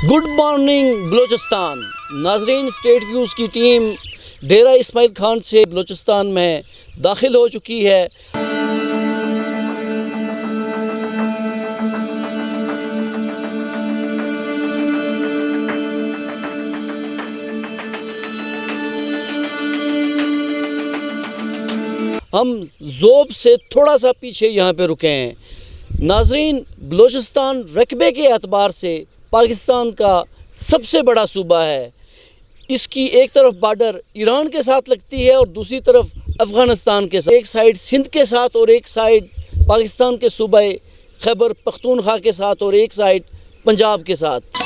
Good morning Balochistan. नाजरीन, state views की team डेरा इस्माइल खान से बलूचिस्तान में दाखिल हो चुकी है। हम ज़ोब से थोड़ा सा पीछे यहाँ पे रुके हैं। नाजरीन, बलूचिस्तान रकबे के एतबार से पाकिस्तान का सबसे बड़ा सूबा है। इसकी एक तरफ बॉर्डर ईरान के साथ लगती है और दूसरी तरफ अफ़गानिस्तान के साथ। एक साइड सिंध के साथ और एक साइड पाकिस्तान के सूबा खैबर पख्तूनख्वा के साथ और एक साइड पंजाब के साथ।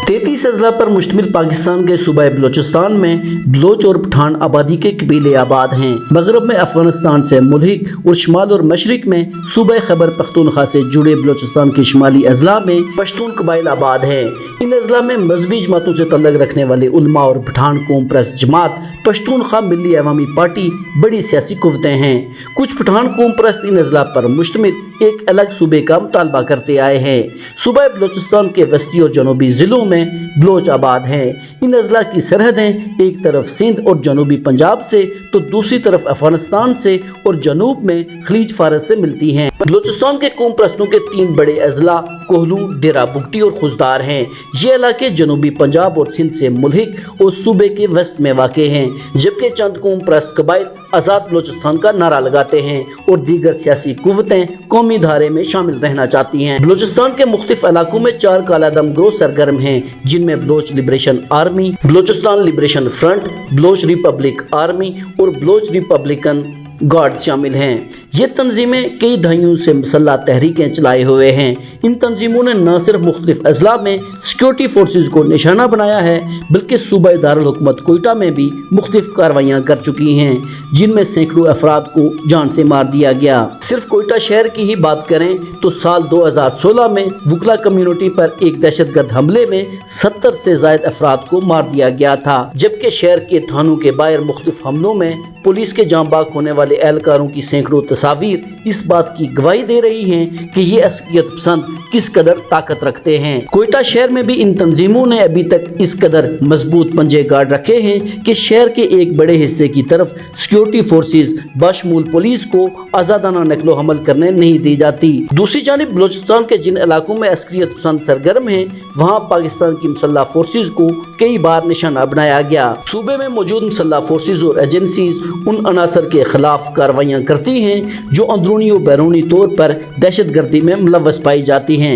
तैंतीस अजला पर मुश्तमिल पाकिस्तान के सूबा बलूचिस्तान में बलोच और पठान आबादी के कबीले आबाद हैं। मगरब में अफगानिस्तान से मुल्हिक और शुमाल और मशरिक में सूबा खैबर पख्तूनख्वा से जुड़े बलूचिस्तान के शुमाली अजला में पश्तून कबाइल आबाद हैं। इन अजला में मजहबी जमातों से तल्लुक़ रखने वाले उलमा और पठान कौम परस्त जमात पश्तूनख्वा मिली अवामी पार्टी बड़ी सियासी कुव्वतें हैं। कुछ पठान कौम परस्त इन अजला पर मुश्तमिल एक अलग सूबे का मुतालबा करते आए हैं। सूबा बलूचिस्तान के वस्ती और जनूबी ज़िलों में बलोच आबाद हैं। इन अजला की सरहदें एक तरफ सिंध और जनूबी पंजाब से तो दूसरी तरफ अफगानिस्तान से और जनूब में खलीज फारस से मिलती हैं। बलूचिस्तान के कौम परस्तों के तीन बड़े अजला कोहलू, डेरा बुगटी और खुजदार हैं। ये इलाके जनूबी पंजाब और सिंध से मुल्हिक और सूबे के वस्त में वाक़े हैं, जबकि चंद कौम परस्त कबाइल आज़ाद बलूचिस्तान का नारा लगाते हैं और दीगर सियासी कुव्वतें कौमी धारे में शामिल रहना चाहती हैं। बलूचिस्तान के मुख्तलिफ इलाकों में चार कालादम ग्रोह सरगर्म हैं, जिनमें Baloch liberation army, Balochistan liberation front, Baloch republic army और बलोच रिपब्लिकन गार्ड शामिल हैं। ये तंजीमें कई दहाइयों से मुसल्लह तहरीकें चलाए हुए हैं। इन तंजीमों ने न सिर्फ मुख्तलिफ अजला में सिक्योरिटी फोर्सेज को निशाना बनाया है, बल्कि सूबाई दारुल हुकूमत कोयटा में भी मुख्तलिफ कार्रवाइयाँ कर चुकी हैं, जिनमें सैकड़ों अफराद को जान से मार दिया गया। सिर्फ कोयटा शहर की ही बात करें तो साल 2016 में वुकला कम्युनिटी पर एक दहशतगर्द हमले में 70 से ज़ायद अफराद को मार दिया गया था, जबकि शहर के थानों के बाहर मुख्तलिफ हमलों में पुलिस के जांबाग होने वाले एहलकारों की सैकड़ों तस्वीर इस बात की गवाही दे रही हैं कि ये असलियत पसंद किस कदर ताकत रखते हैं। कोयटा शहर में भी इन तंजीमों ने अभी तक इस कदर मजबूत पंजे गाड़ रखे हैं कि शहर के एक बड़े हिस्से की तरफ सिक्योरिटी फोर्सेज बशमूल पुलिस को आज़ादाना नकलो हमल करने नहीं दी जाती। दूसरी जानिब बलूचिस्तान के जिन इलाकों में असलियत पसंद सरगर्म हैं, वहाँ पाकिस्तान की मुसल्लह फोर्सेज को कई बार निशाना बनाया गया। सूबे में मौजूद मुसल्लह फोर्सेज और एजेंसीज उन अनासर के खिलाफ कार्रवाइयाँ करती हैं जो अंदरूनी और बैरूनी तौर पर दहशत गर्दी में मुलव्वस पाई जाती हैं।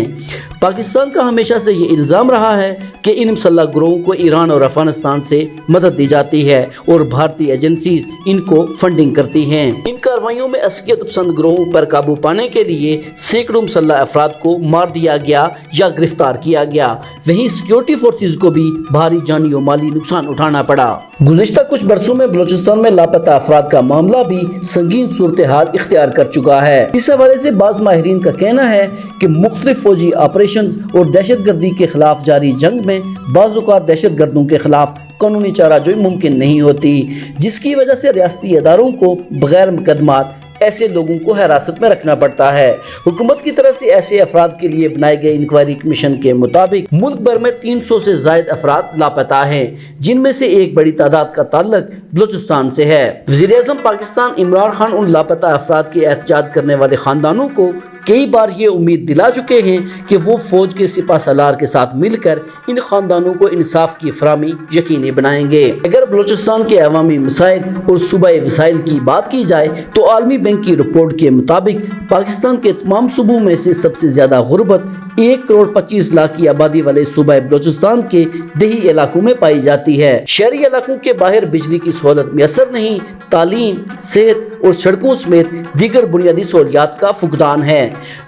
पाकिस्तान का हमेशा से ये इल्ज़ाम रहा है कि इन मुसल्लह ग्रोहों को ईरान और अफगानिस्तान से मदद दी जाती है और भारतीय एजेंसीज इनको फंडिंग करती हैं। इन कार्रवाइयों में असलियत पसंद ग्रोहों पर काबू पाने के लिए सैकड़ों मुसल्लह अफराद को मार दिया गया या गिरफ्तार किया गया। वहीं सिक्योरिटी फोर्सेज को भी भारी जानी और माली नुकसान उठाना पड़ा। गुज़िश्ता कुछ बरसों में बलूचिस्तान में लापता अफराद का मामला भी संगीन सूरत हाल इख्तियार कर चुका है। इस हवाले से बाज़ माहिरीन का कहना है कि मुख्तलिफ फौजी ऑपरेशन और दहशत गर्दी के खिलाफ जारी जंग में बाज़ औक़ात दहशत गर्दों के खिलाफ कानूनी चाराजोई मुमकिन नहीं होती, जिसकी वजह से रियासती इदारों को बगैर मुकदमात ऐसे लोगों को हिरासत में रखना पड़ता है। हुकूमत की तरफ से ऐसे अफराद के लिए बनाए गए इंक्वायरी कमीशन के मुताबिक मुल्क भर में 300 से ज़ायद अफराद लापता हैं, जिनमें से एक बड़ी तादाद का ताल्लुक बलूचिस्तान से है। वज़ीर-ए-आज़म पाकिस्तान इमरान खान उन लापता अफराद के एहतजाज करने वाले खानदानों को कई बार ये उम्मीद दिला चुके हैं कि वो फौज के सिपा सलार के साथ मिलकर इन खानदानों को इंसाफ की फराहमी यकीनी बनाएंगे। अगर बलूचिस्तान के अवामी मसाइल और सूबाई वसाइल की बात की जाए तो आलमी बैंक की रिपोर्ट के मुताबिक पाकिस्तान के तमाम सूबों में से सबसे ज़्यादा गुर्बत 1 करोड़ 25 लाख की आबादी वाले सूबा बलोचिस्तान के देही इलाकों में पाई जाती है। शहरी इलाकों के बाहर बिजली की सहूलत मैसर नहीं, तालीम, सेहत और सड़कों समेत दीगर बुनियादी सहूलियात का फुकदान है।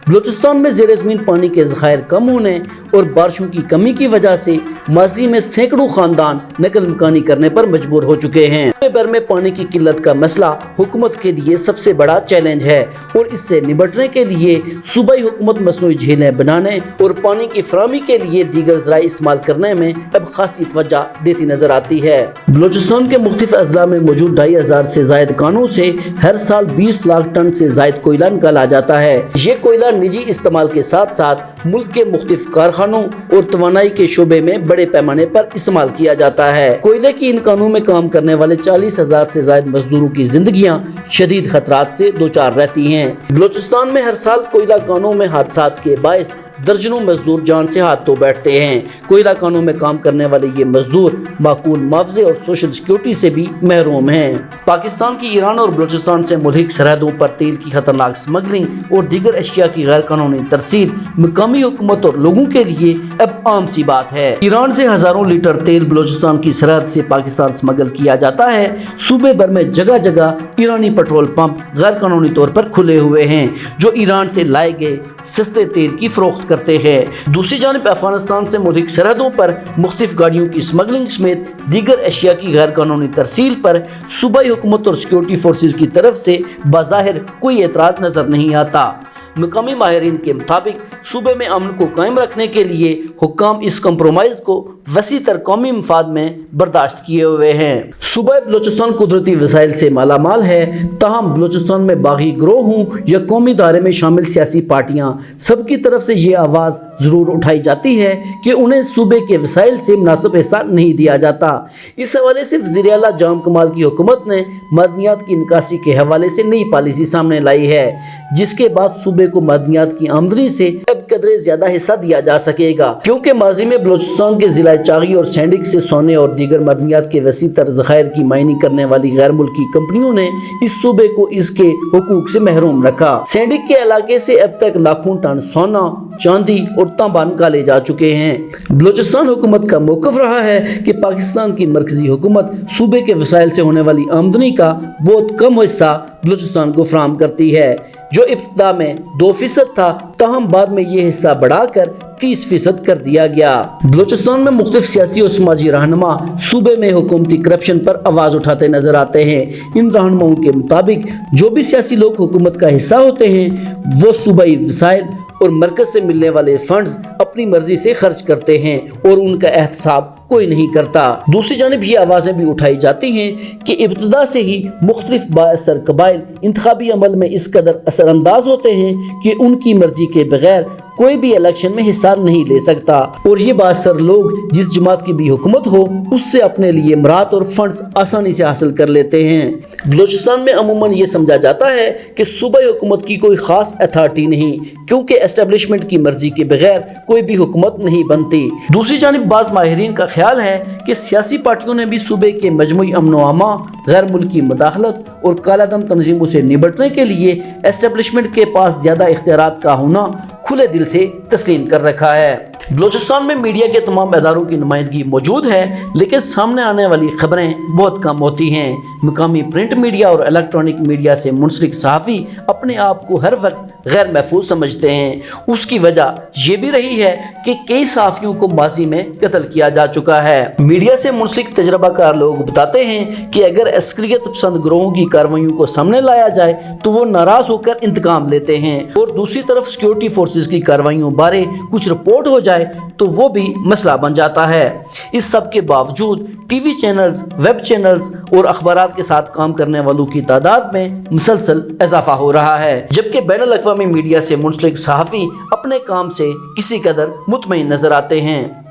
बलोचिस्तान में ज़ेर ज़मीन पानी के ज़खायर कम होने और बारिशों की कमी की वजह से माजी में सैकड़ों खानदान नकल मकानी करने पर मजबूर हो चुके हैं। सूबे भर में पानी की किल्लत का मसला हुकूमत के लिए सबसे बड़ा चैलेंज है और इससे निपटने के लिए सूबाई हुकूमत मसनूई झीलें बनाने और पानी की फराहमी के लिए दीगर ज़राए इस्तेमाल करने में अब खासी तवज्जो देती नजर आती है। बलोचिस्तान के मुख्तलिफ अजला में मौजूद 2500 से जायद कानों से हर साल 20 लाख टन से जायद कोयला निकाला जाता है। ये कोयला निजी इस्तेमाल के साथ साथ मुल्क के मुख्तलिफ कारखानों और तवानाई के शोबे में बड़े पैमाने पर इस्तेमाल किया जाता है। कोयले की इन कानों में काम करने वाले 40,000 से जायद मजदूरों की जिंदगियां शदीद खतरात से दो चार रहती हैं। बलोचिस्तान में हर साल कोयला कानों में हादसात के बायस दर्जनों मजदूर जान से हाथ धो बैठते हैं। कोयला कानों में काम करने वाले ये मजदूर माकूल मुआवजे और सोशल सिक्योरिटी से भी महरूम हैं। पाकिस्तान की ईरान और बलोचिस्तान से मुल्क सरहदों पर तेल की खतरनाक स्मगलिंग और दीगर अशिया की गैर कानूनी तरसील मुकामी हुकूमत और लोगों के लिए अब आम सी बात है। ईरान से हजारों लीटर तेल बलोचिस्तान की सरहद से पाकिस्तान स्मगल किया जाता है। सूबे भर में जगह जगह ईरानी पेट्रोल पंप गैर कानूनी तौर पर खुले हुए हैं जो ईरान से लाए गए सस्ते तेल की फरोख्त करते हैं। दूसरी जानिब अफगानिस्तान से मुल्क सरहदों पर मुख्तलिफ गाड़ियों की स्मगलिंग समेत दीगर अशिया की गैर कानूनी तरसील पर सूबाई हुकूमत और सिक्योरिटी फोर्सेज की तरफ से बाज़ाहिर कोई एतराज़ नजर नहीं आता। मुकामी माहिरीन के मुताबिक सूबे में अमन को कायम रखने के लिए हुक्काम इस कम्प्रोमाइज को वसी तर कौमी मफाद में बर्दाश्त किए हुए हैं। सूबा बलोचिस्तान कुदरती वसाइल से मालामाल है, ताहम बलोचिस्तान में बागी ग्रोह हों या कौमी दायरे में शामिल सियासी पार्टियाँ सबकी तरफ से ये आवाज़ ज़रूर उठाई जाती है कि उन्हें सूबे के वसाइल से मुनासिब हिस्सा नहीं दिया जाता। इस हवाले से वज़ीर आला जाम कमाल की हुकूमत ने मदनियात की निकासी के हवाले से नई पॉलिसी सामने लाई है, जिसके बाद सूबे को मदनियात की आमदनी से अब कदरे ज्यादा हिस्सा दिया जा सकेगा, क्योंकि माजी में बलोचिस्तान के जिला चागी और सैंडिक से सोने और दीगर मदनियात के वसी तर ज़खायर की माइनिंग करने वाली गैर मुल्की कंपनियों ने इस सूबे को इसके हुकूक से महरूम रखा। सैंडिक के इलाके से अब तक लाखों टन सोना, चांदी और तांबा निकाले जा चुके हैं। बलोचिस्तान हुकूमत का मौक़िफ़ रहा है कि पाकिस्तान की मरकजी हुकूमत सूबे के वसाइल से होने वाली आमदनी का बहुत कम हिस्सा बलोचिस्तान को फराहम करती है, जो इब्तिदा में 2% था, ताहम बाद में ये हिस्सा बढ़ाकर 30% कर दिया गया। बलोचिस्तान में मुख्तलिफ सियासी और समाजी रहनुमा सूबे में हुकूमती करप्शन पर आवाज़ उठाते नजर आते हैं। इन रहनुमाओं के मुताबिक जो भी सियासी लोग हुकूमत का हिस्सा होते हैं वो सूबाई वसाइल और मरकज से मिलने वाले फंड्स अपनी मर्जी से खर्च करते हैं और उनका एहतसाब कोई नहीं करता। दूसरी जानिब ये आवाज़ें भी उठाई जाती हैं कि इब्तिदा से ही मुख्तलिफ बाअसर कबाइल इंतखाबी अमल में इस कदर असरअंदाज होते हैं कि उनकी मर्जी के बगैर कोई भी इलेक्शन में हिस्सा नहीं ले सकता और ये बाअसर लोग जिस जमात की भी हुकूमत हो उससे अपने लिए मुराद और फंड्स आसानी से हासिल कर लेते हैं। बलोचिस्तान में अमूमन ये समझा जाता है कि सूबाई हुकूमत की कोई खास अथॉरिटी नहीं, क्योंकि एस्टेब्लिशमेंट की मर्जी के बगैर कोई भी हुकूमत नहीं बनती। दूसरी जानिब बाज़ माहिरीन का ख्याल है कि सियासी पार्टियों ने भी सूबे के मजमूई अमन व अमा, गैर मुल्की मुदाखलत और कालादम तंजीमों से निपटने के लिए एस्टेब्लिशमेंट के पास ज़्यादा इख्तियारात का होना खुले दिल से तस्लीम कर रखा है। बलोचिस्तान में मीडिया के तमाम इदारों की नुमाइंदगी मौजूद है, लेकिन सामने आने वाली खबरें बहुत कम होती हैं। मुकामी प्रिंट मीडिया और इलेक्ट्रॉनिक मीडिया से मुंसलिक सहाफ़ी अपने आप को हर वक्त गैर महफूज समझते हैं। उसकी वजह यह भी रही है कि कई सहाफ़ियों को माजी में कत्ल किया जा चुका है। मीडिया से मुंसलिक तजर्बाकार लोग बताते हैं कि अगर अस्करियत पसंद ग्रोहों की कार्रवाइयों को सामने लाया जाए तो वो नाराज होकर इंतकाम लेते हैं, और दूसरी तरफ सिक्योरिटी फोर्सेज की कार्रवाइयों बारे कुछ रिपोर्ट हो जाए तो वो भी मसला बन जाता है। इस सब के बावजूद टीवी चैनल्स, वेब चैनल्स और अखबारात के साथ काम करने वालों की तादाद में मुसलसल इजाफा हो रहा है, जबकि बैनुल अक़वामी मीडिया से मुंसलिक सहाफ़ी अपने काम से किसी कदर मुतमईन नजर आते हैं।